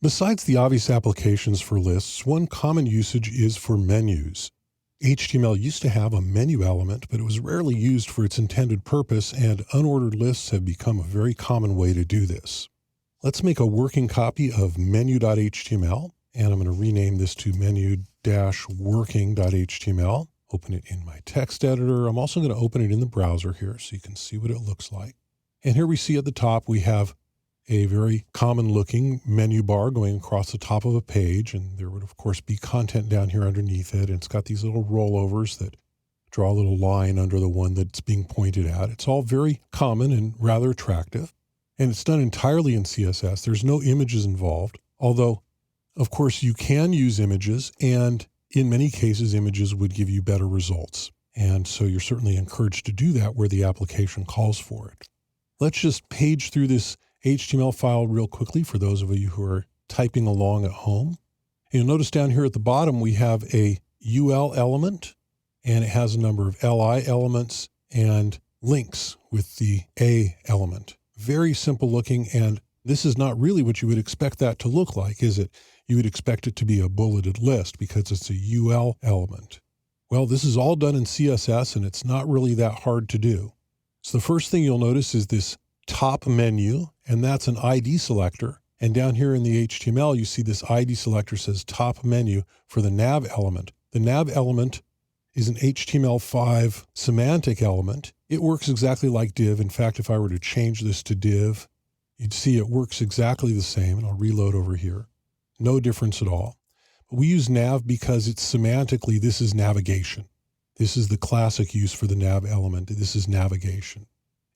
Besides the obvious applications for lists, one common usage is for menus. HTML used to have a menu element, but it was rarely used for its intended purpose, and unordered lists have become a very common way to do this. Let's make a working copy of menu.html, and I'm going to rename this to menu-working.html. Open it in my text editor. I'm also going to open it in the browser here so you can see what it looks like. And here we see at the top we have a very common looking menu bar going across the top of a page, and there would of course be content down here underneath it, and it's got these little rollovers that draw a little line under the one that's being pointed at. It's all very common and rather attractive, and it's done entirely in CSS. There's no images involved, although of course you can use images, and in many cases images would give you better results, and so you're certainly encouraged to do that where the application calls for it. Let's just page through this HTML file real quickly for those of you who are typing along at home. And you'll notice down here at the bottom we have a UL element, and it has a number of LI elements and links with the A element. Very simple looking, and this is not really what you would expect that to look like, is it? You would expect it to be a bulleted list because it's a UL element. Well, this is all done in CSS, and it's not really that hard to do. So the first thing you'll notice is this top menu, and that's an ID selector. And down here in the HTML, you see this ID selector says top menu for the nav element. The nav element is an HTML5 semantic element. It works exactly like div. In fact, if I were to change this to div, you'd see it works exactly the same. And I'll reload over here. No difference at all. But we use nav because it's semantically, this is navigation. This is the classic use for the nav element. This is navigation.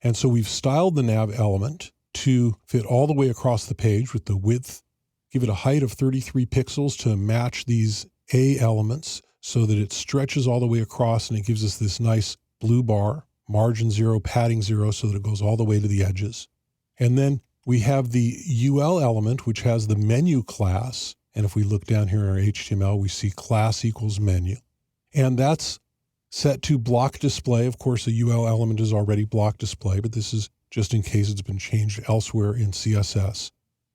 And so we've styled the nav element to fit all the way across the page with the width, give it a height of 33 pixels to match these A elements so that it stretches all the way across, and it gives us this nice blue bar, margin 0, padding 0, so that it goes all the way to the edges. And then we have the UL element, which has the menu class. And if we look down here in our HTML, we see class equals menu. And that's set to block display. Of course, the UL element is already block display, but this is just in case it's been changed elsewhere in CSS.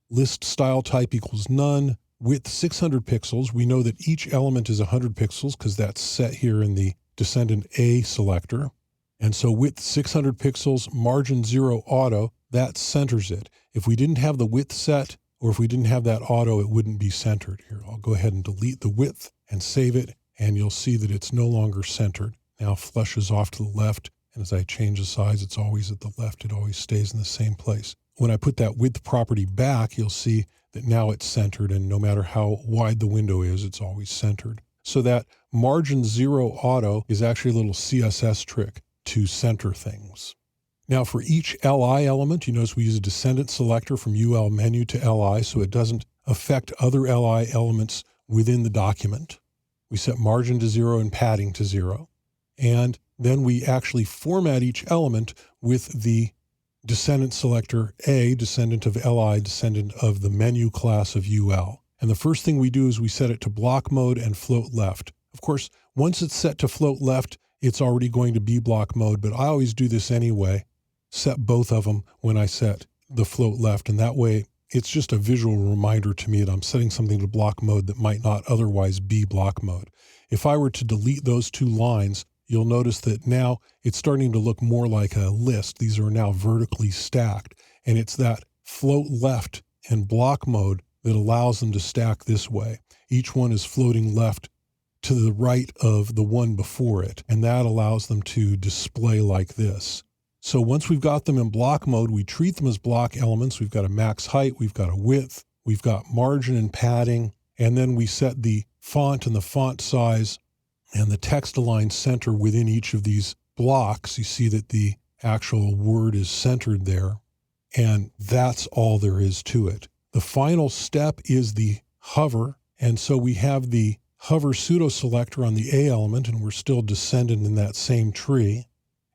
List style type equals none. Width 600 pixels. We know that each element is 100 pixels because that's set here in the descendant A selector. And so width 600 pixels, margin 0 auto, that centers it. If we didn't have the width set, or if we didn't have that auto, it wouldn't be centered. Here, I'll go ahead and delete the width and save it, and you'll see that it's no longer centered. Now flushes off to the left, and as I change the size, it's always at the left. It always stays in the same place. When I put that width property back, you'll see that now it's centered, and no matter how wide the window is, it's always centered. So that margin 0 auto is actually a little CSS trick to center things. Now for each LI element, you notice we use a descendant selector from UL menu to LI so it doesn't affect other LI elements within the document. We set margin to 0 and padding to 0. And then we actually format each element with the descendant selector A, descendant of LI, descendant of the menu class of UL. And the first thing we do is we set it to block mode and float left. Of course, once it's set to float left, it's already going to be block mode, but I always do this anyway, set both of them when I set the float left, and that way it's just a visual reminder to me that I'm setting something to block mode that might not otherwise be block mode. If I were to delete those two lines, you'll notice that now it's starting to look more like a list. These are now vertically stacked, and it's that float left and block mode that allows them to stack this way. Each one is floating left to the right of the one before it, and that allows them to display like this. So once we've got them in block mode, we treat them as block elements. We've got a max height, we've got a width, we've got margin and padding, and then we set the font and the font size and the text align center within each of these blocks. You see that the actual word is centered there, and that's all there is to it. The final step is the hover, and so we have the hover pseudo selector on the A element, and we're still descendant in that same tree,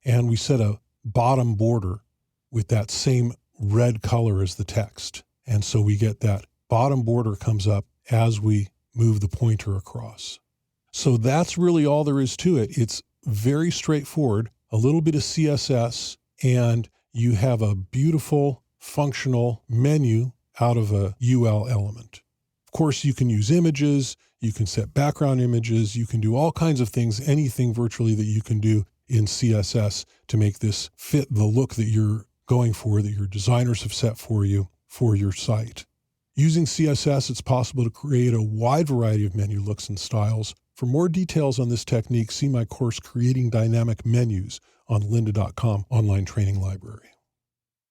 and we set a bottom border with that same red color as the text. And so we get that bottom border comes up as we move the pointer across. So that's really all there is to it. It's very straightforward, a little bit of CSS, and you have a beautiful functional menu out of a UL element. course, you can use images, you can set background images, you can do all kinds of things, anything virtually that you can do in CSS to make this fit the look that you're going for, that your designers have set for you for your site. Using CSS, it's possible to create a wide variety of menu looks and styles. For more details on this technique, see my course, Creating Dynamic Menus, on lynda.com online training library.